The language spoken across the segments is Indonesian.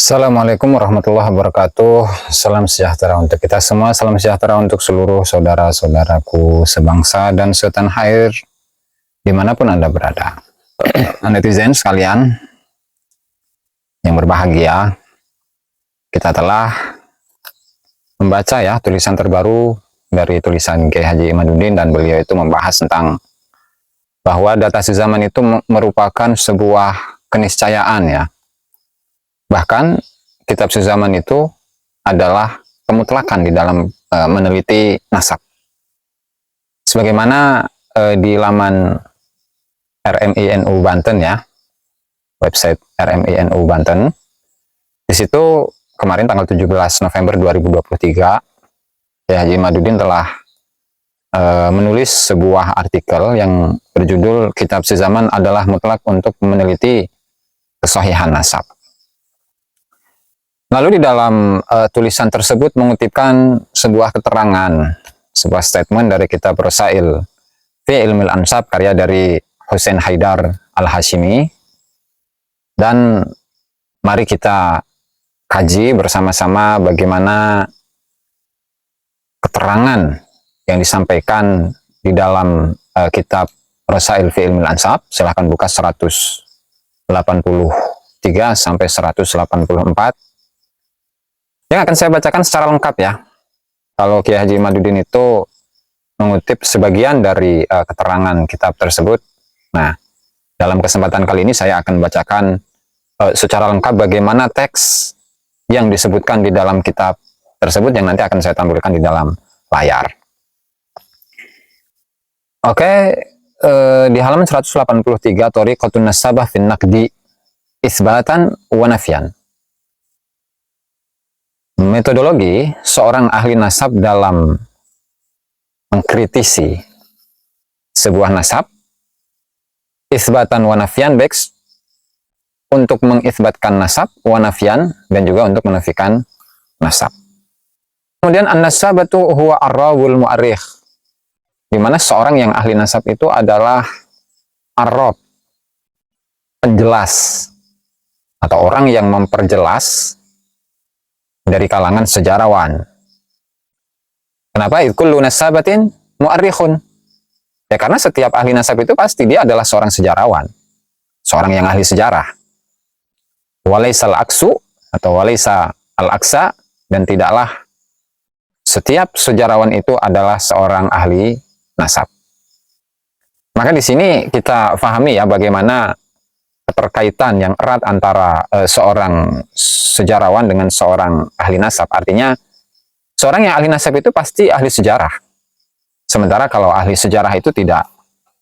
Assalamualaikum warahmatullahi wabarakatuh. Salam sejahtera untuk kita semua. Salam sejahtera untuk seluruh saudara-saudaraku sebangsa dan setanah air dimanapun Anda berada. Netizen sekalian yang berbahagia, kita telah membaca ya tulisan terbaru dari tulisan Kiai Haji Imaduddin, dan beliau itu membahas tentang bahwa data sezaman itu merupakan sebuah keniscayaan ya. Bahkan kitab sezaman itu adalah kemutlakan di dalam meneliti nasab. Sebagaimana di laman RMINU Banten ya, website RMINU Banten, di situ kemarin tanggal 17 November 2023, Kiai Haji Imaduddin telah menulis sebuah artikel yang berjudul Kitab Sezaman adalah mutlak untuk meneliti kesahihan nasab. Lalu di dalam tulisan tersebut mengutipkan sebuah keterangan, sebuah statement dari kitab Rasail fi Ilmil Ansab karya dari Hussein Haidar Al-Hashimi. Dan mari kita kaji bersama-sama bagaimana keterangan yang disampaikan di dalam kitab Rasail fi Ilmil Ansab. Silahkan buka 183 sampai 184. Yang akan saya bacakan secara lengkap ya. Kalau Kiai Haji Imaduddin itu mengutip sebagian dari keterangan kitab tersebut. Nah, dalam kesempatan kali ini saya akan bacakan secara lengkap bagaimana teks yang disebutkan di dalam kitab tersebut yang nanti akan saya tampilkan di dalam layar. Oke, di halaman 183 Thariqatun Nasabah fin Naqdi Isbatan wa Nafyan. Metodologi seorang ahli nasab dalam mengkritisi sebuah nasab, isbatan wa nafyan, baik untuk mengisbatkan nasab, wa nafyan, dan juga untuk menafikan nasab. Kemudian an-nasabatu huwa ar-rawul mu'arrikh, di mana seorang yang ahli nasab itu adalah ar-raw, penjelas atau orang yang memperjelas dari kalangan sejarawan. Kenapa? Kullu nasabatin mu'arrikhun. Ya karena setiap ahli nasab itu pasti dia adalah seorang sejarawan, seorang yang ahli sejarah. Walaysa al-aksu atau walaysa al-aksa, dan tidaklah setiap sejarawan itu adalah seorang ahli nasab. Maka di sini kita pahami ya bagaimana keterkaitan yang erat antara seorang sejarawan dengan seorang ahli nasab. Artinya seorang yang ahli nasab itu pasti ahli sejarah. Sementara kalau ahli sejarah itu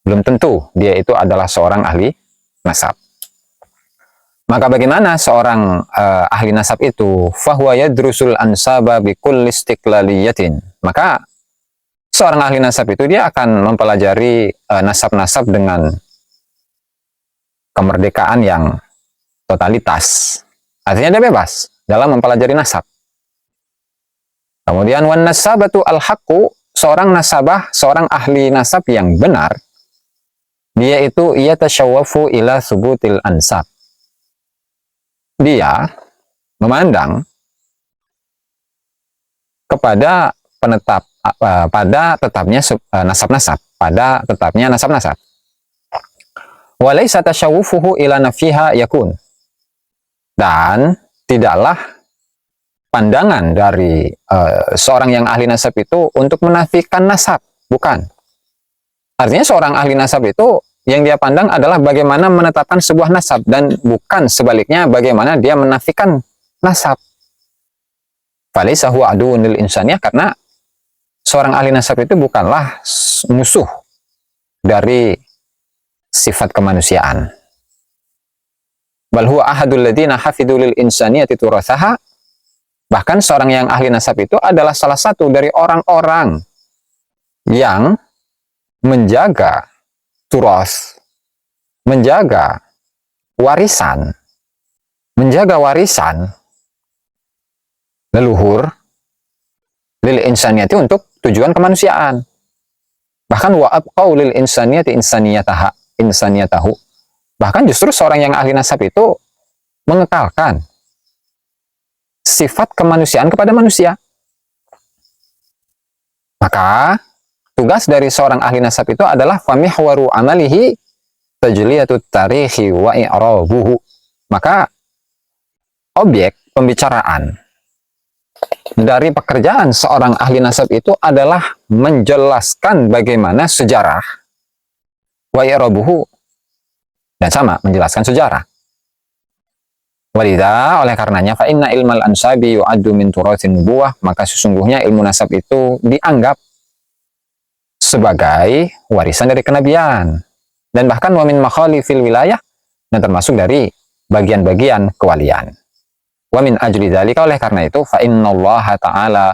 belum tentu dia itu adalah seorang ahli nasab. Maka bagaimana seorang ahli nasab itu? Fahuwa yadrusul ansaba bikulli istiqlaliyatin. Maka seorang ahli nasab itu dia akan mempelajari nasab-nasab dengan kemerdekaan yang totalitas. Artinya dia bebas dalam mempelajari nasab. Kemudian wan nasabatu al-haqqu, seorang nasabah, seorang ahli nasab yang benar, dia itu ia tasyawwafu ila subutil ansab. Dia memandang kepada pada tetapnya nasab-nasab, pada tetapnya nasab-nasab. Walaysa tasyawwufuhu ila nafiha yakun. Dan tidaklah pandangan dari seorang yang ahli nasab itu untuk menafikan nasab, bukan. Artinya seorang ahli nasab itu yang dia pandang adalah bagaimana menetapkan sebuah nasab, dan bukan sebaliknya bagaimana dia menafikan nasab. Falaysa huwa aduwwun lil insaniyah, karena seorang ahli nasab itu bukanlah musuh dari sifat kemanusiaan. Bal huwa ahadul ladzina hafidhu lil insaniyati turathaha. Bahkan seorang yang ahli nasab itu adalah salah satu dari orang-orang yang menjaga turath, menjaga warisan leluhur lil insaniyati, untuk tujuan kemanusiaan. Bahkan wa abqau lil insaniyati insaniyatahu. Bahkan justru seorang yang ahli nasab itu mengekalkan sifat kemanusiaan kepada manusia. Maka tugas dari seorang ahli nasab itu adalah famihwaru amalihi tajliyatut tarikhi wa i'rabuhu. Maka objek pembicaraan dari pekerjaan seorang ahli nasab itu adalah menjelaskan bagaimana sejarah wa i'rabuhu, dan sama menjelaskan sejarah. Walidha, oleh karenanya, fa inna ilmal ansabi yu'addu min turatsin nubuwah, maka sesungguhnya ilmu nasab itu dianggap sebagai warisan dari kenabian, dan bahkan wa min makhalifil wilayah, dan termasuk dari bagian-bagian kewalian. Wa min ajli dzalika, oleh karena itu, fa innallaha ta'ala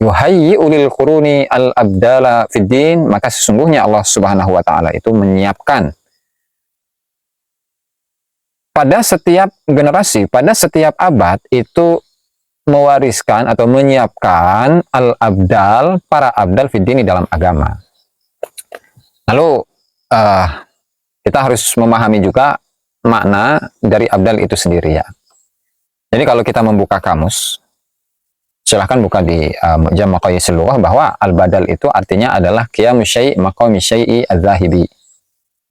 yuhayyi'u lil quruni al abdala fid din, maka sesungguhnya Allah Subhanahu wa taala itu menyiapkan pada setiap generasi, pada setiap abad itu mewariskan atau menyiapkan al-abdal, para abdal fiddini dalam agama. Lalu kita harus memahami juga makna dari abdal itu sendiri ya. Jadi kalau kita membuka kamus, silahkan buka di Mu'jam Maqayisil Lughah, bahwa al-badal itu artinya adalah qiyamu syai' maqami syai'i adz-dzahibi.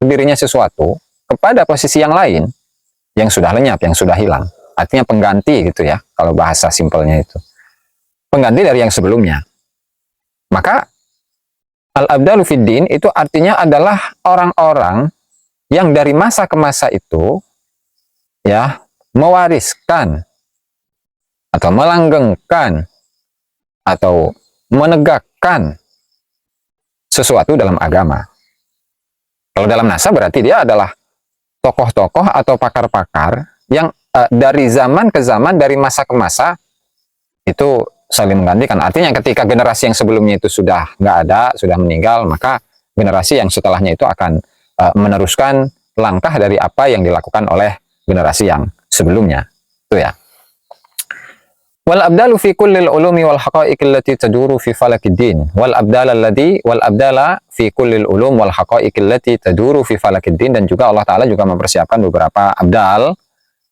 Berdirinya sesuatu kepada posisi yang lain yang sudah lenyap, yang sudah hilang. Artinya pengganti gitu ya, kalau bahasa simpelnya itu. Pengganti dari yang sebelumnya. Maka al-abdalu fid din itu artinya adalah orang-orang yang dari masa ke masa itu ya mewariskan atau melanggengkan atau menegakkan sesuatu dalam agama. Kalau dalam nasab berarti dia adalah tokoh-tokoh atau pakar-pakar yang dari zaman ke zaman, dari masa ke masa itu saling menggantikan. Artinya ketika generasi yang sebelumnya itu sudah nggak ada, sudah meninggal, maka generasi yang setelahnya itu akan meneruskan langkah dari apa yang dilakukan oleh generasi yang sebelumnya. Itu ya. Wal abdalu fi kullil ulumi wal haqa'iq allati taduru fi falakid din. Wal abdala fi kullil ulum wal haqa'iq allati taduru fi falakid din, dan juga Allah Ta'ala juga mempersiapkan beberapa abdal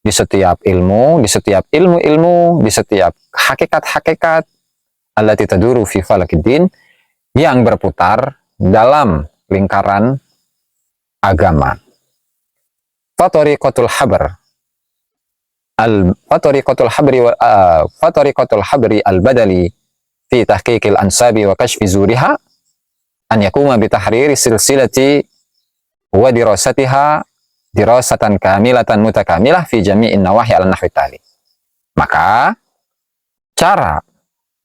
di setiap ilmu, di setiap ilmu-ilmu, di setiap hakikat-hakikat allati taduru fi falakid din, yang berputar dalam lingkaran agama. Fatariqatul habr Fatariqatul habri al-badali fi tahqiqil ansabi wa kashfi zuriha an yakuma bi tahriri silsilati wa dirasatiha dirasatan kamilatan mutakamilah fi jami'in nawahi al-nahwi tali. Maka cara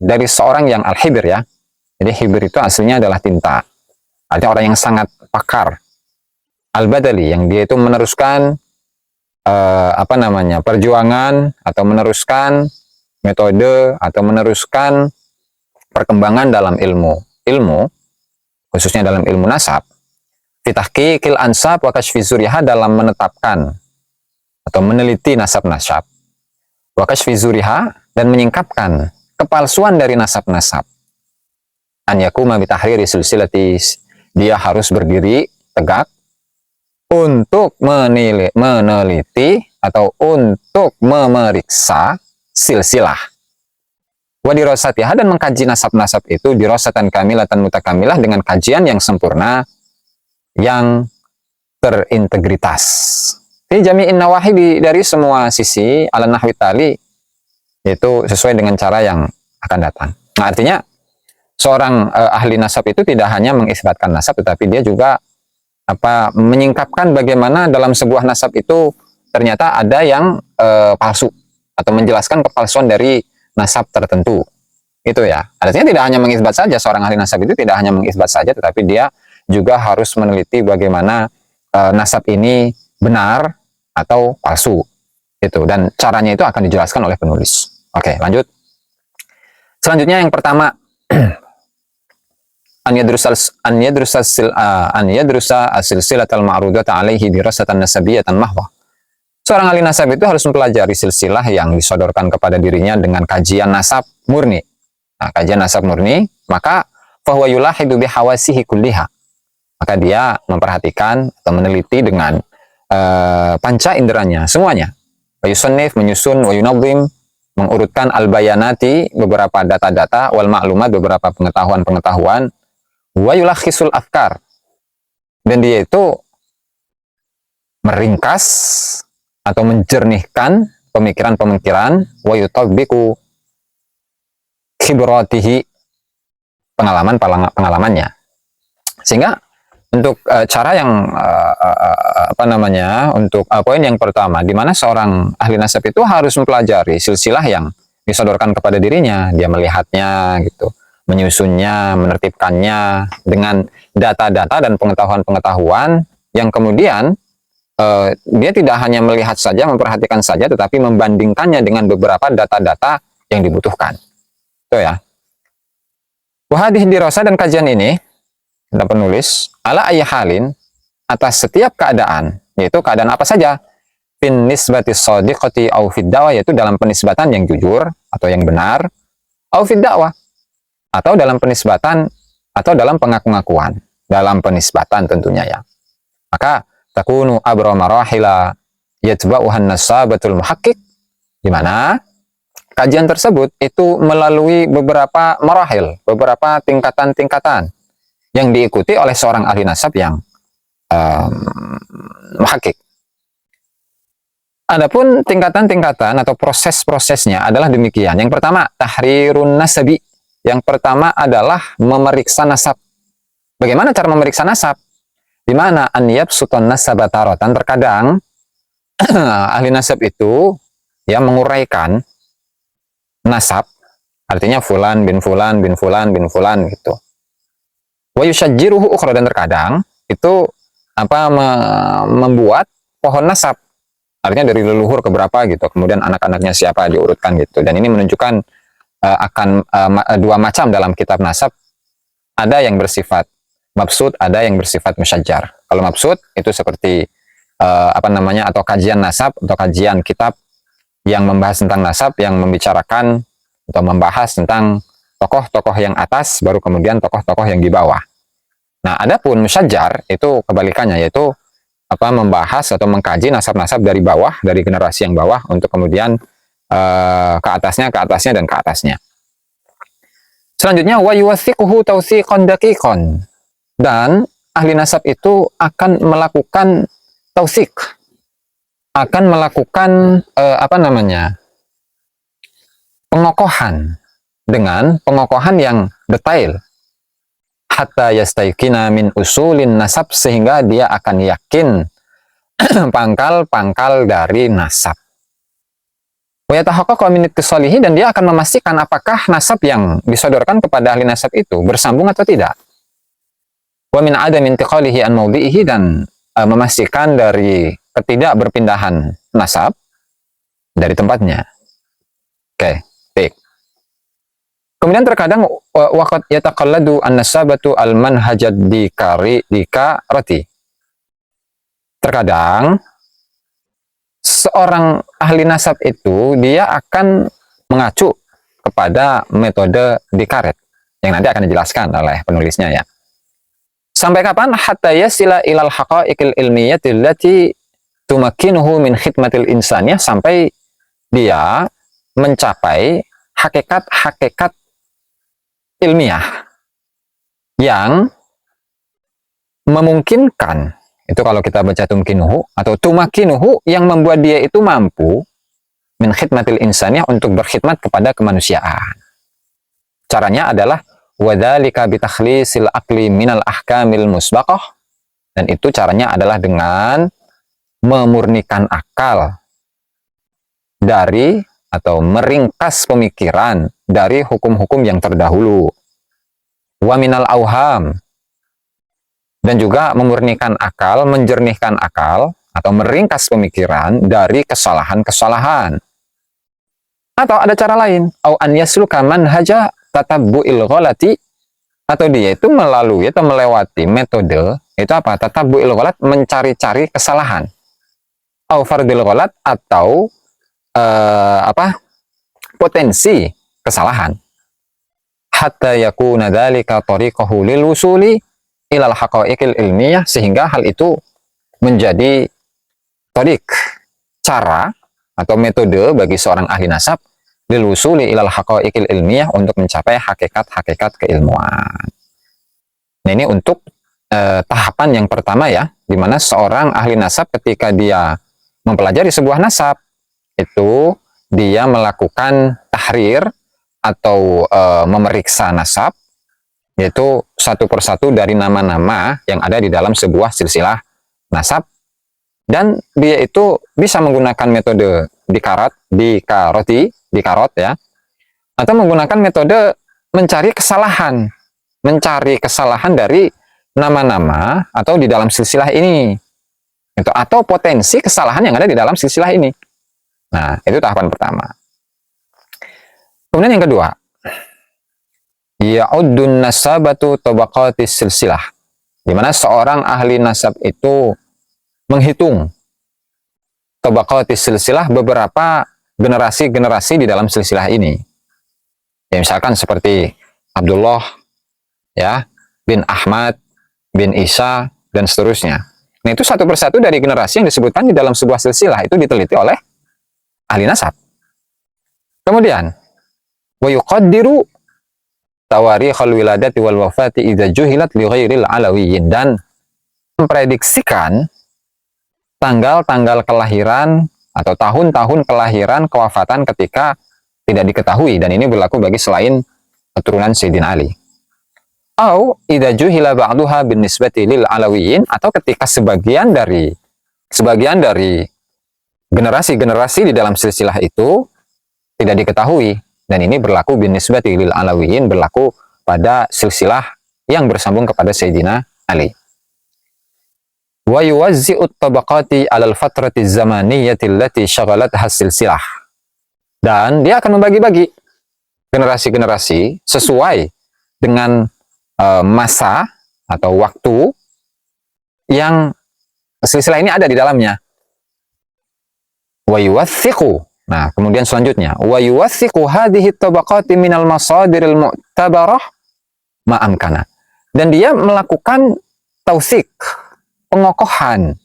dari seorang yang al-hibr ya. Jadi hibr itu aslinya adalah tinta. Artinya orang yang sangat pakar. Al-badali, yang dia itu meneruskan perjuangan atau meneruskan metode atau meneruskan perkembangan dalam ilmu khususnya dalam ilmu nasab, fitahqiqil ansab wa kashfi zuriha, dalam menetapkan atau meneliti nasab-nasab, wa kashfi zuriha, dan menyingkapkan kepalsuan dari nasab-nasab, an yakuma bi tahriri silsilati, dia harus berdiri tegak untuk meneliti atau untuk memeriksa silsilah. Wa dirasatiha, dan mengkaji nasab-nasab itu dirasatan kamilatan mutakamilah, dengan kajian yang sempurna, yang terintegritas. Fi jami'in nawahi, dari semua sisi, ala nahwi tali, itu sesuai dengan cara yang akan datang. Nah, artinya seorang ahli nasab itu tidak hanya mengisbatkan nasab, tetapi dia juga menyingkapkan bagaimana dalam sebuah nasab itu ternyata ada yang palsu, atau menjelaskan kepalsuan dari nasab tertentu. Itu ya. Artinya tidak hanya mengisbat saja, seorang ahli nasab itu tidak hanya mengisbat saja, tetapi dia juga harus meneliti bagaimana nasab ini benar atau palsu. Itu, dan caranya itu akan dijelaskan oleh penulis. Oke, lanjut. Selanjutnya yang pertama, an yadrusa silsilatal ma'rudata alaihi dirasatan nasabiyatan mahwa. Seorang ahli nasab itu harus mempelajari silsilah yang disodorkan kepada dirinya dengan kajian nasab murni. Nah, kajian nasab murni, maka fahuwa yulahidu bihawasihi kulliha. Maka dia memperhatikan atau meneliti dengan panca inderanya semuanya. Wa yusannif, menyusun, wa yunadzim, mengurutkan al-bayanati, beberapa data-data, wal ma'lumat, beberapa pengetahuan-pengetahuan, wa yulakhisul afkar, dan dia itu meringkas atau menjernihkan pemikiran-pemikiran, wa yutabbiqu khibratihi, pengalamannya. Sehingga untuk cara yang untuk poin yang pertama, di mana seorang ahli nasab itu harus mempelajari silsilah yang disodorkan kepada dirinya, dia melihatnya gitu, menyusunnya, menertibkannya dengan data-data dan pengetahuan-pengetahuan yang kemudian dia tidak hanya melihat saja, memperhatikan saja, tetapi membandingkannya dengan beberapa data-data yang dibutuhkan. Itu ya. Wahadih dirasa, dan kajian ini kata penulis, ala ayyi halin, atas setiap keadaan, yaitu keadaan apa saja, fin nisbati shadiqati au fid da'wah, yaitu dalam penisbatan yang jujur atau yang benar, au fid da'wah, atau dalam penisbatan atau dalam pengaku-ngakuan, dalam penisbatan tentunya ya. Maka takunu abra marahila yatba'uhan nasabatul muhaqqiq, di mana kajian tersebut itu melalui beberapa marahil, beberapa tingkatan-tingkatan yang diikuti oleh seorang ahli nasab yang muhaqqiq. Adapun tingkatan-tingkatan atau proses-prosesnya adalah demikian. Yang pertama, tahrirun nasabi. Yang pertama adalah memeriksa nasab. Bagaimana cara memeriksa nasab? Di mana an yabsutan nasabataratan, terkadang ahli nasab itu ya menguraikan nasab, artinya fulan bin fulan bin fulan bin fulan gitu. Wa yushajjiruhu ukhra, dan terkadang itu membuat pohon nasab, artinya dari leluhur ke berapa gitu, kemudian anak-anaknya siapa diurutkan gitu. Dan ini menunjukkan akan dua macam dalam kitab nasab, ada yang bersifat mabsud, ada yang bersifat musyajjar. Kalau mabsud itu seperti atau kajian nasab atau kajian kitab yang membahas tentang nasab, yang membicarakan atau membahas tentang tokoh-tokoh yang atas, baru kemudian tokoh-tokoh yang di bawah. Nah, adapun musyajjar itu kebalikannya, yaitu membahas atau mengkaji nasab-nasab dari bawah, dari generasi yang bawah, untuk kemudian ke atasnya, dan ke atasnya. Selanjutnya, wa yuwathiquhu tawthiqan daqiqan, dan ahli nasab itu akan melakukan tawthiq, akan melakukan pengokohan, dengan pengokohan yang detail, hatta yastayqina min usulin nasab, sehingga dia akan yakin pangkal-pangkal dari nasab. Wa yatahaqqaqu min ittisalihi, dan dia akan memastikan apakah nasab yang disodorkan kepada ahli nasab itu bersambung atau tidak. Wa min adami intiqalihi an mawdi'ihi, dan memastikan dari ketidakberpindahan nasab dari tempatnya. Oke, baik. Kemudian terkadang waqad yataqalladu an-nasabatu al-manhajad dikarati. Terkadang seorang ahli nasab itu dia akan mengacu kepada metode dikaret yang nanti akan dijelaskan oleh penulisnya ya. Sampai kapan? Hatta yasila ilal haqa'iqil ilmiyyati allati tumakkinuhu min khidmatil insaniyah, sampai dia mencapai hakikat-hakikat ilmiah yang memungkinkan, itu kalau kita baca tumkinuhu atau tumakinuhu, yang membuat dia itu mampu min khidmatil insaniyah, untuk berkhidmat kepada kemanusiaan. Caranya adalah wadzalika bitakhlisil aqli minal ahkamil musbaqah, dan itu caranya adalah dengan memurnikan akal dari atau meringkas pemikiran dari hukum-hukum yang terdahulu. Wa minal auham, dan juga memurnikan akal, menjernihkan akal atau meringkas pemikiran dari kesalahan-kesalahan. Atau ada cara lain, au an yasluka manhaja tatabbu'il ghalati, atau dia itu melalui atau melewati metode itu tatabbu'il ghalat, mencari-cari kesalahan. Au fardil ghalat, atau potensi kesalahan. Hatta yakuna dzalika tariqahu lil wusuli ilal haqa'iqil ilmiyah, sehingga hal itu menjadi tariq, cara atau metode bagi seorang ahli nasab lil wusuli ilal haqaiqil ilmiyah, untuk mencapai hakikat-hakikat keilmuan. Nah, ini untuk tahapan yang pertama ya, di mana seorang ahli nasab ketika dia mempelajari sebuah nasab, itu dia melakukan tahrir atau memeriksa nasab, yaitu satu persatu dari nama-nama yang ada di dalam sebuah silsilah nasab, dan dia itu bisa menggunakan metode dikarot ya, atau menggunakan metode mencari kesalahan dari nama-nama atau di dalam silsilah ini, itu atau potensi kesalahan yang ada di dalam silsilah ini. Nah, itu tahapan pertama. Kemudian yang kedua, ya'uddun nasabatu tabaqatis silsilah, di mana seorang ahli nasab itu menghitung tabaqatis silsilah, beberapa generasi-generasi di dalam silsilah ini. Ya, misalkan seperti Abdullah ya, bin Ahmad, bin Isa, dan seterusnya. Nah, itu satu persatu dari generasi yang disebutkan di dalam sebuah silsilah itu diteliti oleh ahli nasab. Kemudian, wa yuqaddiru tawarikhal wiladati wal wafati idza juhilat li ghairil alawiyyin, dan memprediksikan tanggal-tanggal kelahiran atau tahun-tahun kelahiran kewafatan ketika tidak diketahui, dan ini berlaku bagi selain keturunan Sayyidina Ali. Au idza juhila ba'duha bin nisbati lil alawiyyin, atau ketika sebagian dari generasi-generasi di dalam silsilah itu tidak diketahui, dan ini berlaku bin nisbati lil alawiyyin, berlaku pada silsilah yang bersambung kepada Sayyidina Ali. Wa yuwazzi'ut tabaqati 'alal fatrati zamaniyyati allati syaghalatha silsilah, dan dia akan membagi-bagi generasi-generasi sesuai dengan masa atau waktu yang silsilah ini ada di dalamnya. Wa yuwathiqu, nah kemudian selanjutnya, wa yuwathiqu hadhihi tabaqati minal masadiril mu'tabarah ma'amkana, dan dia melakukan tausik, pengokohan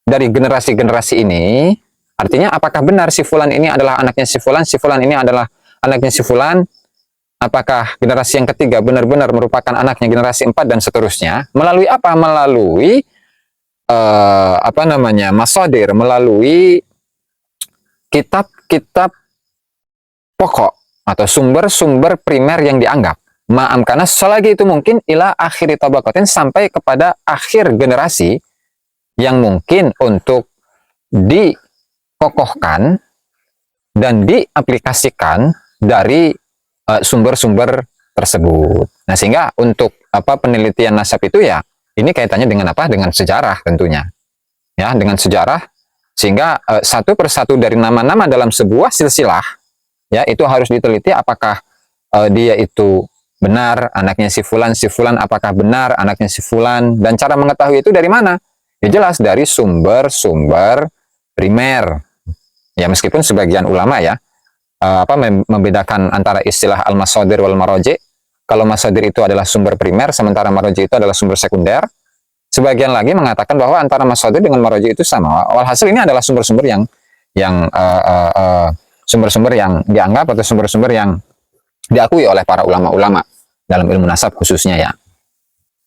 dari generasi-generasi ini. Artinya apakah benar si fulan ini adalah anaknya si fulan ini adalah anaknya si fulan, apakah generasi yang ketiga benar-benar merupakan anaknya generasi 4, dan seterusnya. Melalui apa? Melalui masadir, melalui kitab-kitab pokok atau sumber-sumber primer yang dianggap. Ma'amkana, selagi itu mungkin, ila akhiri tabaqatin, sampai kepada akhir generasi yang mungkin untuk dikokohkan dan diaplikasikan dari sumber-sumber tersebut. Nah, sehingga untuk penelitian nasab itu ya, ini kaitannya dengan apa? Dengan sejarah tentunya. Ya, dengan sejarah, sehingga satu persatu dari nama-nama dalam sebuah silsilah ya, itu harus diteliti apakah dia itu benar anaknya si fulan, apakah benar anaknya si fulan, dan cara mengetahui itu dari mana? Ya jelas dari sumber-sumber primer. Ya, meskipun sebagian ulama ya membedakan antara istilah al-masadir wal maraji. Kalau masadir itu adalah sumber primer, sementara maraji itu adalah sumber sekunder. Sebagian lagi mengatakan bahwa antara masadir dengan maraji itu sama. Walhasil ini adalah sumber-sumber sumber-sumber yang dianggap atau sumber-sumber yang diakui oleh para ulama-ulama dalam ilmu nasab khususnya ya.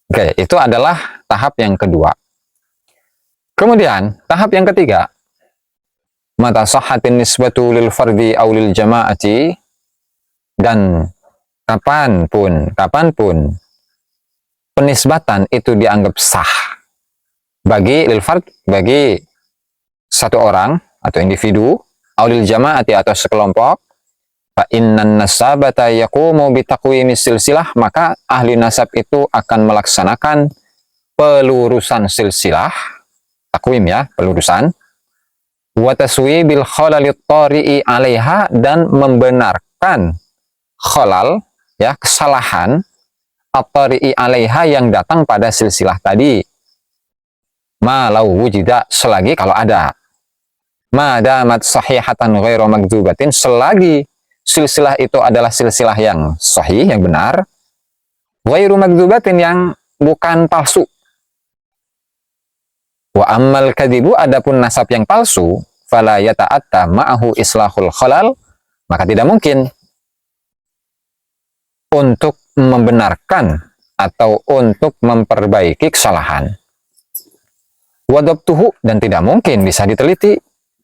Oke, itu adalah tahap yang kedua. Kemudian tahap yang ketiga, mata sahhatin nisbatu lil fardi aw lil jama'ati, dan kapanpun penisbatan itu dianggap sah bagi lil fard, bagi satu orang atau individu, aw lil jama'ati atau sekelompok, fa innan nasabata yaqumu bi taqwimi silsilah, maka ahli nasab itu akan melaksanakan pelurusan silsilah, takwim ya, pelurusan, wa taswibil khalalit tari'i 'alaiha, dan membenarkan khalal ya, kesalahan at-tari'i 'alaiha yang datang pada silsilah tadi. Ma law wujida, selagi kalau ada. Ma damat sahihatan ghairu magdzubatin, selagi silsilah itu adalah silsilah yang sahih, yang benar, ghairu magdzubatin, yang bukan palsu. Wa ammal kadibu, adapun nasab yang palsu, fala yata'atta ma'ahu islahul khalal, maka tidak mungkin untuk membenarkan atau untuk memperbaiki kesalahan. Wadabtuhu, dan tidak mungkin bisa diteliti.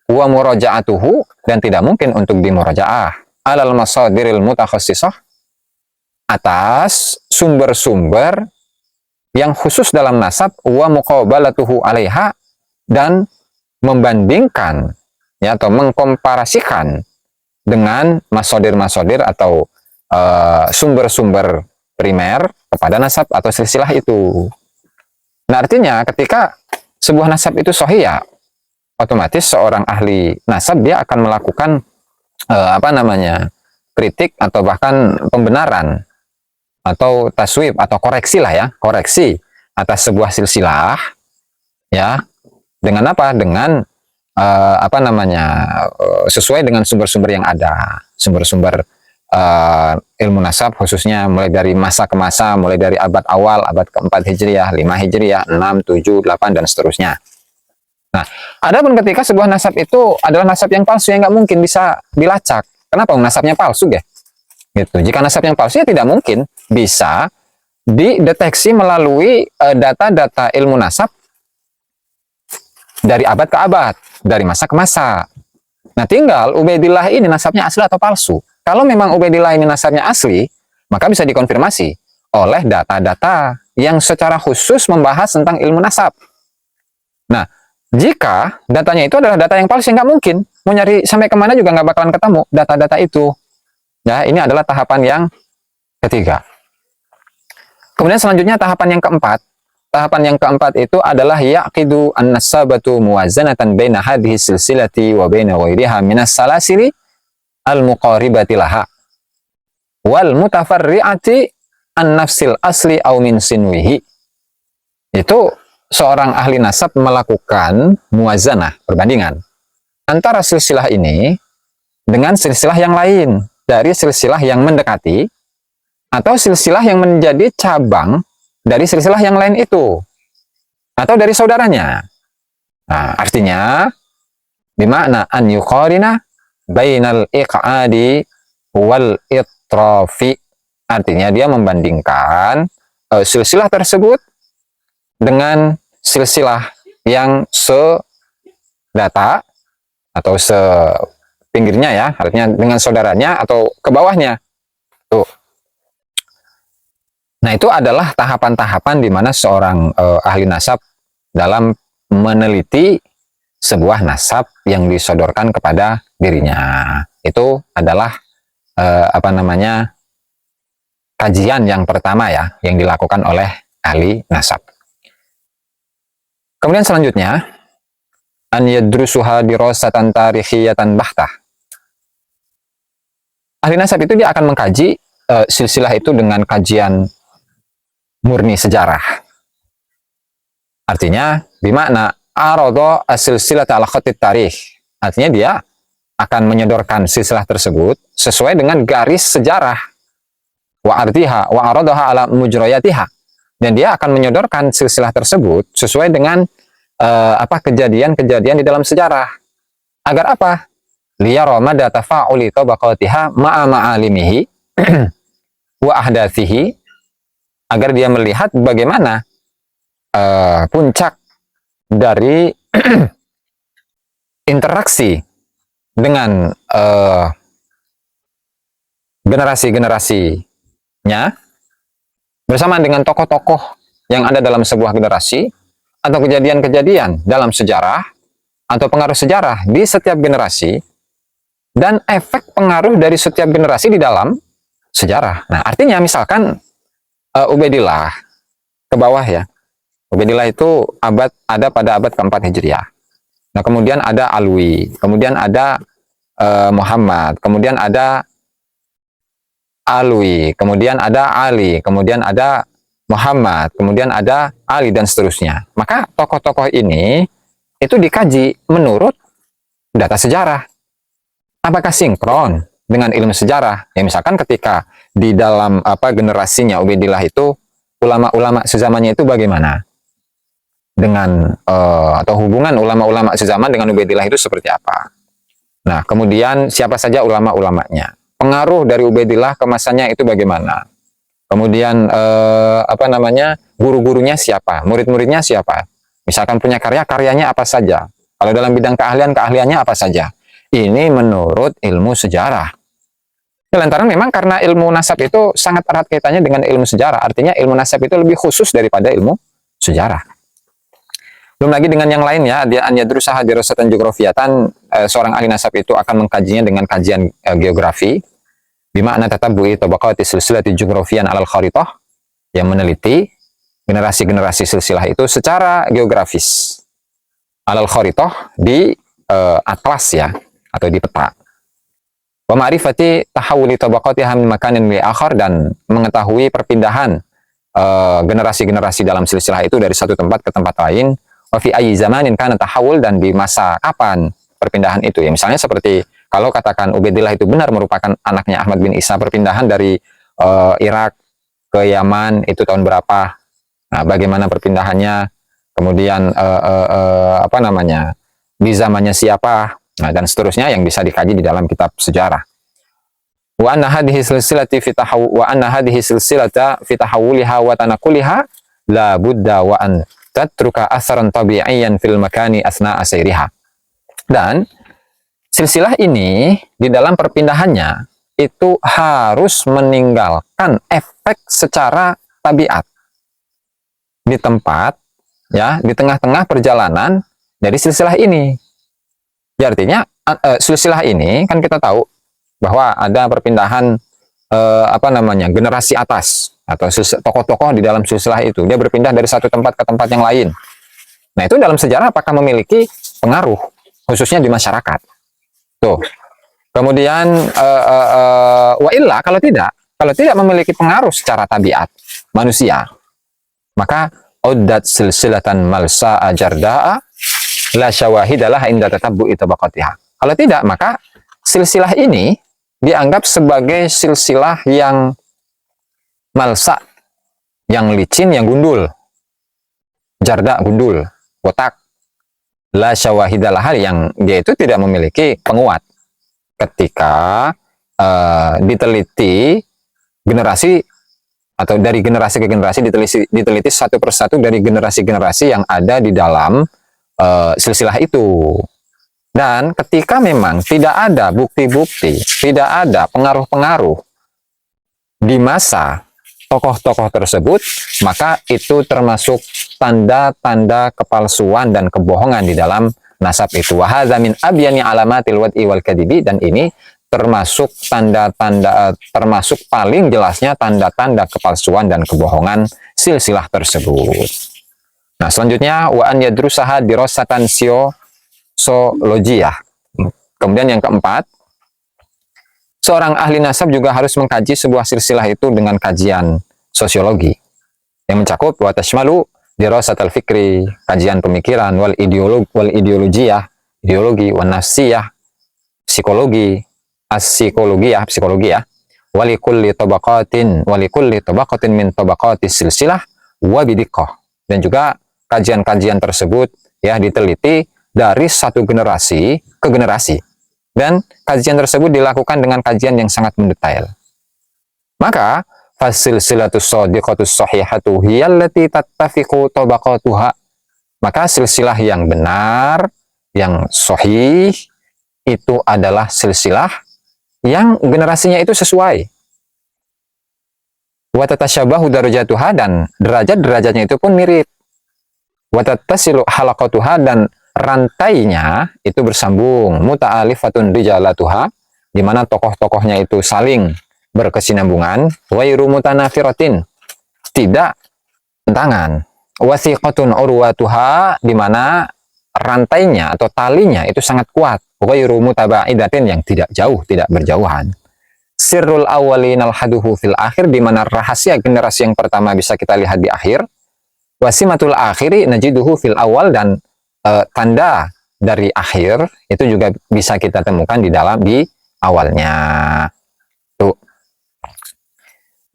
Wa murajaatuhu, dan tidak mungkin untuk dimurajaah. Alal masadiril mutakhassisah, atas sumber-sumber yang khusus dalam nasab. Wa muqabalatuhu alaiha, dan membandingkan ya, atau mengkomparasikan dengan masadir-masadir atau sumber-sumber primer kepada nasab atau silsilah itu. Nah, artinya ketika sebuah nasab itu sahih, ya otomatis seorang ahli nasab dia akan melakukan kritik atau bahkan pembenaran atau taswib atau koreksi lah ya, koreksi atas sebuah silsilah ya, dengan apa? Dengan sesuai dengan sumber-sumber yang ada, sumber-sumber ilmu nasab khususnya mulai dari masa ke masa, mulai dari abad awal, abad ke-4 Hijriah, 5 Hijriah, 6, 7, 8 dan seterusnya. Nah, adapun ketika sebuah nasab itu adalah nasab yang palsu yang nggak mungkin bisa dilacak. Kenapa? Nasabnya palsu ya. Gitu. Jika nasab yang palsu ya tidak mungkin bisa dideteksi melalui data-data ilmu nasab dari abad ke abad, dari masa ke masa. Nah, tinggal Ubaidillah ini nasabnya asli atau palsu. Kalau memang Ubaidillah ini nasabnya asli, maka bisa dikonfirmasi oleh data-data yang secara khusus membahas tentang ilmu nasab. Nah, jika datanya itu adalah data yang palsu, nggak mungkin. Mau nyari sampai kemana juga nggak bakalan ketemu data-data itu. Ya, ini adalah tahapan yang ketiga. Kemudian selanjutnya tahapan yang keempat. Tahapan yang keempat itu adalah yaqidu an-nasabatu muwazanatan baina hadhihi silsilati wa baina ghairiha minas salasili al-muqaribati laha wal mutafarri'ati an-nafsil asli aw min sinwihi. Itu seorang ahli nasab melakukan muwazanah, perbandingan antara silsilah ini dengan silsilah yang lain dari silsilah yang mendekati atau silsilah yang menjadi cabang dari silsilah yang lain itu atau dari saudaranya. Nah, artinya bimakna an yuqarina bainal iq'adi wal itrafi, artinya dia membandingkan silsilah tersebut dengan silsilah yang sedata atau sepinggirnya ya, artinya dengan saudaranya atau ke bawahnya. Tuh. Nah, itu adalah tahapan-tahapan di mana seorang ahli nasab dalam meneliti sebuah nasab yang disodorkan kepada dirinya. Itu adalah kajian yang pertama ya, yang dilakukan oleh ahli nasab. Kemudian selanjutnya, an yadrusuha dirasatan tarikhiyatan bahtah. Ahli nasab itu dia akan mengkaji silsilah itu dengan kajian murni sejarah. Artinya, bimakna aradha as-silsilah ala khatit tarikh. Artinya dia akan menyodorkan silsilah tersebut sesuai dengan garis sejarah. Wa ardiha wa aradaha ala mujrayatiha. Dan dia akan menyodorkan silsilah tersebut sesuai dengan kejadian-kejadian di dalam sejarah. Agar apa? Liyara mada tafa'uli tabaqatiha ma'a ma'alimihi wa ahdathihi, agar dia melihat bagaimana puncak dari interaksi dengan generasi-generasinya bersama dengan tokoh-tokoh yang ada dalam sebuah generasi atau kejadian-kejadian dalam sejarah atau pengaruh sejarah di setiap generasi dan efek pengaruh dari setiap generasi di dalam sejarah. Nah, artinya misalkan Ubaidillah ke bawah ya. Ubaidillah itu ada pada abad ke-4 Hijriah. Nah, kemudian ada Alwi, kemudian ada Muhammad, kemudian ada Alwi, kemudian ada Ali, kemudian ada Muhammad, kemudian ada Ali dan seterusnya. Maka tokoh-tokoh ini itu dikaji menurut data sejarah. Apakah sinkron dengan ilmu sejarah? Ya, misalkan ketika di dalam generasinya Ubaidillah itu ulama-ulama sezamannya itu bagaimana? Dengan atau hubungan ulama-ulama sezaman dengan Ubaidillah itu seperti apa? Nah, kemudian siapa saja ulama-ulamanya? Pengaruh dari Ubaidillah ke masanya itu bagaimana? Kemudian guru-gurunya siapa? Murid-muridnya siapa? Misalkan punya karya, karyanya apa saja? Kalau dalam bidang keahlian, keahliannya apa saja? Ini menurut ilmu sejarah. Lantaran memang karena ilmu nasab itu sangat erat kaitannya dengan ilmu sejarah. Artinya ilmu nasab itu lebih khusus daripada ilmu sejarah. Belum lagi dengan yang lain ya, dia an yadrusaha dirasatan geografiatan, seorang ahli nasab itu akan mengkajinya dengan kajian geografi, bima'na tatabbu'i tabaqati silsilati geografian alal kharitah, yang meneliti generasi-generasi silsilah itu secara geografis. Alal kharitah di atlas ya, atau di peta. Wa ma'rifati tahawuli tabaqatiha min makanin li akhar, dan mengetahui perpindahan generasi-generasi dalam silsilah itu dari satu tempat ke tempat lain. Wa fi ayyi zamanin kana tahawul, dan di masa kapan perpindahan itu ya. Misalnya seperti kalau katakan Ubaidillah itu benar merupakan anaknya Ahmad bin Isa, perpindahan dari Irak ke Yaman itu tahun berapa? Nah, bagaimana perpindahannya? Kemudian di zamannya siapa? Nah, dan seterusnya yang bisa dikaji di dalam kitab sejarah. Wa anna hadhihi silsilati fi tahawuliha wa tanaquliha la budda wa an tatruka atharan tabi'iyan fil makani asna'a sayriha. Dan silsilah ini di dalam perpindahannya itu harus meninggalkan efek secara tabiat di tempat ya, di tengah-tengah perjalanan dari silsilah ini. Ya, artinya silsilah ini kan kita tahu bahwa ada perpindahan generasi atas atau tokoh-tokoh di dalam silsilah itu, dia berpindah dari satu tempat ke tempat yang lain. Nah, itu dalam sejarah apakah memiliki pengaruh khususnya di masyarakat? Tuh. Kemudian wa illa, kalau tidak memiliki pengaruh secara tabiat manusia, maka uddat silsilatan malsa ajarda'a la syawahidalah inda tatabbu'i tabaqatiha. Kalau tidak, maka silsilah ini dianggap sebagai silsilah yang malsa, yang licin, yang gundul. Jarda, gundul, botak. La syawahidalah, yang dia itu tidak memiliki penguat. Ketika diteliti generasi atau dari generasi ke generasi, diteliti satu persatu dari generasi-generasi yang ada di dalam silsilah itu. Dan ketika memang tidak ada bukti-bukti, tidak ada pengaruh-pengaruh di masa tokoh-tokoh tersebut, maka itu termasuk tanda-tanda kepalsuan dan kebohongan di dalam nasab itu. Wa hadza min abyani alamatil wad'i wal kadibi, dan ini termasuk termasuk paling jelasnya tanda-tanda kepalsuan dan kebohongan silsilah tersebut. Nah, selanjutnya wa an yadrusaha dirasatan sosiologiyah. Kemudian yang keempat, seorang ahli nasab juga harus mengkaji sebuah silsilah itu dengan kajian sosiologi yang mencakup wa tashmalu dirasatal fikri, kajian pemikiran, wal ideologiyah, ideologi, wan nafsiyah, psikologi, psikologi ya, walikulli tabaqatin min tabaqatis silsilah wa bidiqqah, dan juga kajian-kajian tersebut ya diteliti dari satu generasi ke generasi, dan kajian tersebut dilakukan dengan kajian yang sangat mendetail. Maka fasilsilatus shadiqatus sahihatu hiyallati tattafiqu tabaqatuha, maka silsilah yang benar, yang sahih itu adalah silsilah yang generasinya itu sesuai. Wa tatasyabahu darajatuha, dan derajat-derajatnya itu pun mirip. Wa tattasilu halaqatuha, dan rantainya itu bersambung. Muta'alifatun rijalatuha, di mana tokoh-tokohnya itu saling berkesinambungan. Wa iru mutanafiratin, tidak tentangan. Wasiqatun urwatuha, di mana rantainya atau talinya itu sangat kuat. Ghairu mutaba'idatin, yang tidak jauh, tidak berjauhan. Sirrul awwalin al-haduhu fil akhir, di mana rahasia generasi yang pertama bisa kita lihat di akhir. Wasimatul akhiri najiduhu fil awal, dan tanda dari akhir itu juga bisa kita temukan di awalnya. Tuh.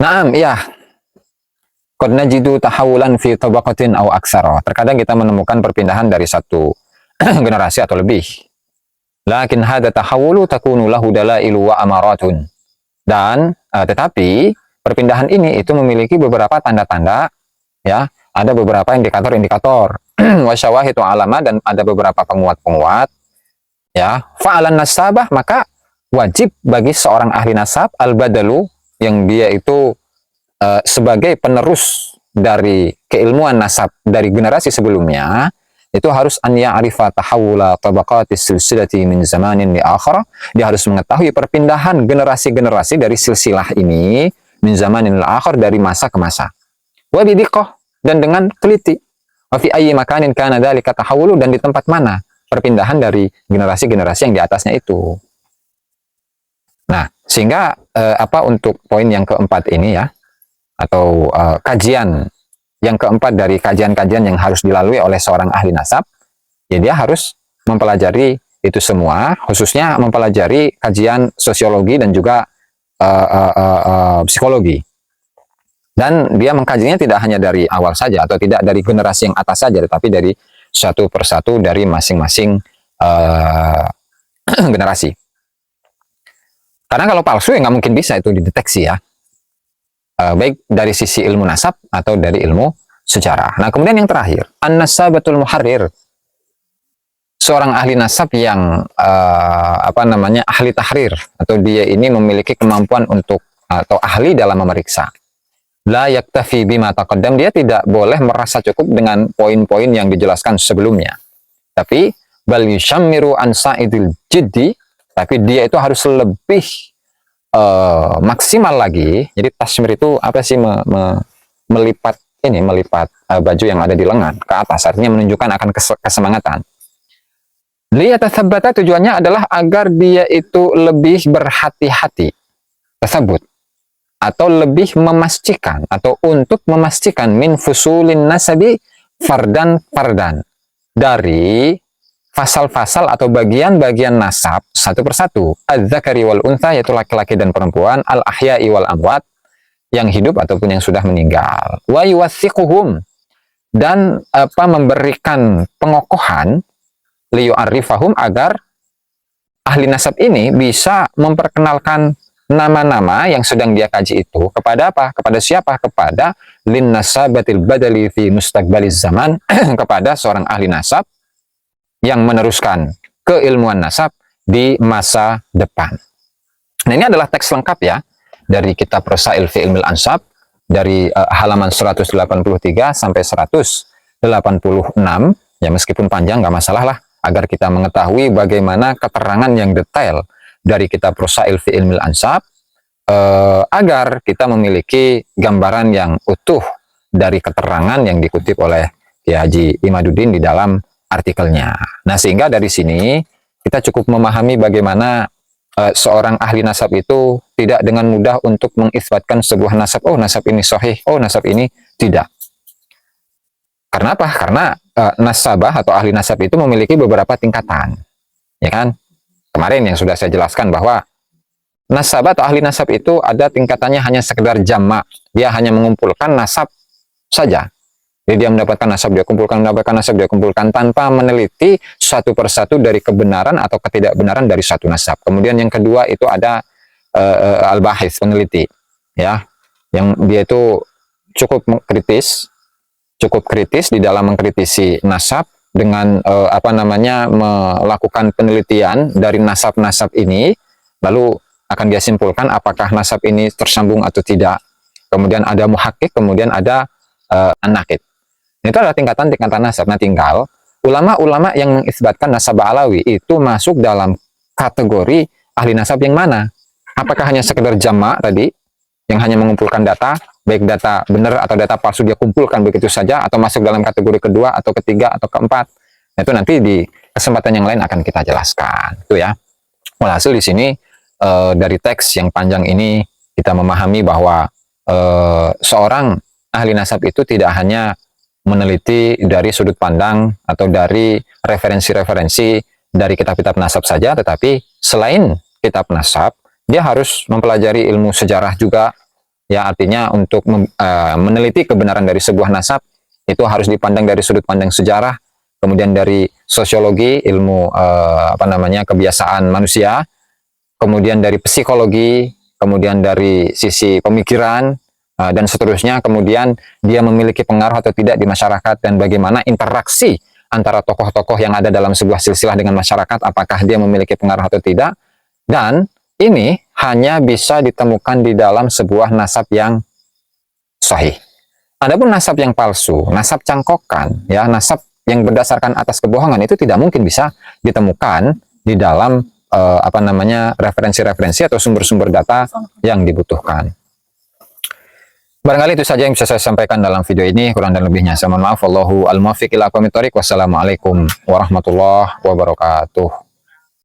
Naam, iya. Qad najidu tahawulan fi tabaqatin aw aksara. Terkadang kita menemukan perpindahan dari satu generasi atau lebih. Lakin hadza tahawulu takunu lahu dalailu wa amaratun. Dan tetapi perpindahan ini itu memiliki beberapa tanda-tanda, ya, ada beberapa indikator-indikator wa syawahidu alama, dan ada beberapa penguat-penguat, ya. Fa'alan nasabah, maka wajib bagi seorang ahli nasab al-badalu, yang dia itu sebagai penerus dari keilmuan nasab dari generasi sebelumnya, itu harus an ya'rifa tahawula tabaqatis silsilati min zamanin li akhar. Dia harus mengetahui perpindahan generasi-generasi dari silsilah ini min zamanin li akhar, dari masa ke masa. Wa bidiqah, dan dengan teliti. Wa fi ayyi makanin kana dzalika tahawulu, dan di tempat mana perpindahan dari generasi-generasi yang di atasnya itu. Nah, sehingga untuk poin yang keempat ini, ya, atau kajian yang keempat dari kajian-kajian yang harus dilalui oleh seorang ahli nasab, ya, dia harus mempelajari itu semua, khususnya mempelajari kajian sosiologi dan juga psikologi. Dan dia mengkajinya tidak hanya dari awal saja, atau tidak dari generasi yang atas saja, tetapi dari satu persatu dari masing-masing generasi. Karena kalau palsu, ya nggak mungkin bisa itu dideteksi, ya. Baik dari sisi ilmu nasab atau dari ilmu sejarah. Nah, kemudian yang terakhir, an-nasabatul muharrir. Seorang ahli nasab yang ahli tahrir, atau dia ini memiliki kemampuan untuk, atau ahli dalam memeriksa. La yaktafi bima taqaddam, dia tidak boleh merasa cukup dengan poin-poin yang dijelaskan sebelumnya. Tapi bal yushammiru an sa'idil jiddi, tapi dia itu harus lebih maksimal lagi. Jadi tasmir itu apa sih? Melipat baju yang ada di lengan ke atas, artinya menunjukkan akan kesemangatan. Liyatatsabbata, tujuannya adalah agar dia itu lebih berhati-hati, tasabbut, atau lebih memastikan, atau untuk memastikan min fusulin nasabi fardan, dari fasal-fasal atau bagian-bagian nasab satu persatu, az-zakari wal untha, yaitu laki-laki dan perempuan, al-ahya'i wal amwat, yang hidup ataupun yang sudah meninggal, wa yuwathiquhum, dan memberikan pengokohan, liyu'arrifahum, agar ahli nasab ini bisa memperkenalkan nama-nama yang sedang dia kaji itu kepada apa? Kepada siapa? Kepada lin nasabatil badali fi mustaqbaliz zaman, kepada seorang ahli nasab yang meneruskan keilmuan nasab di masa depan. Nah, ini adalah teks lengkap, ya, dari kitab Rasail fi Ilmil Ansab, dari halaman 183 sampai 186, ya, meskipun panjang nggak masalah lah, agar kita mengetahui bagaimana keterangan yang detail dari kitab Rasail fi Ilmil Ansab, agar kita memiliki gambaran yang utuh dari keterangan yang dikutip oleh Kiai Haji Imaduddin di dalam artikelnya. Nah, sehingga dari sini kita cukup memahami bagaimana seorang ahli nasab itu tidak dengan mudah untuk mengisbatkan sebuah nasab, oh nasab ini sahih, oh nasab ini tidak. Karena apa? Karena nasabah atau ahli nasab itu memiliki beberapa tingkatan, ya kan? Kemarin yang sudah saya jelaskan bahwa nasabah atau ahli nasab itu ada tingkatannya hanya sekedar jamak, dia hanya mengumpulkan nasab saja. Jadi dia mendapatkan nasab, dia kumpulkan, mendapatkan nasab, dia kumpulkan, tanpa meneliti satu persatu dari kebenaran atau ketidakbenaran dari satu nasab. Kemudian yang kedua itu ada al-bahis, peneliti, ya, yang dia itu cukup kritis di dalam mengkritisi nasab dengan melakukan penelitian dari nasab-nasab ini, lalu akan dia simpulkan apakah nasab ini tersambung atau tidak. Kemudian ada muhakkik, kemudian ada an-nakid. Itu adalah tingkatan-tingkatan nasab. Nah, tinggal ulama-ulama yang mengisbatkan nasab alawi itu masuk dalam kategori ahli nasab yang mana? Apakah hanya sekedar jamak tadi, yang hanya mengumpulkan data, baik data benar atau data palsu dia kumpulkan begitu saja, atau masuk dalam kategori kedua atau ketiga atau keempat? Nah, itu nanti di kesempatan yang lain akan kita jelaskan. Itu, ya. Walhasil di sini dari teks yang panjang ini kita memahami bahwa seorang ahli nasab itu tidak hanya meneliti dari sudut pandang atau dari referensi-referensi dari kitab-kitab nasab saja, tetapi selain kitab nasab, dia harus mempelajari ilmu sejarah juga, ya, artinya untuk meneliti kebenaran dari sebuah nasab itu harus dipandang dari sudut pandang sejarah, kemudian dari sosiologi, ilmu kebiasaan manusia, kemudian dari psikologi, kemudian dari sisi pemikiran, dan seterusnya. Kemudian dia memiliki pengaruh atau tidak di masyarakat, dan bagaimana interaksi antara tokoh-tokoh yang ada dalam sebuah silsilah dengan masyarakat, apakah dia memiliki pengaruh atau tidak. Dan ini hanya bisa ditemukan di dalam sebuah nasab yang sahih. Adapun nasab yang palsu, nasab cangkokan, ya, nasab yang berdasarkan atas kebohongan, itu tidak mungkin bisa ditemukan di dalam referensi-referensi atau sumber-sumber data yang dibutuhkan. Barangkali itu saja yang bisa saya sampaikan dalam video ini. Kurang dan lebihnya saya mohon maaf. Wallahu al-muwaffiq ila aqwamit thoriq. Wassalamualaikum warahmatullahi wabarakatuh.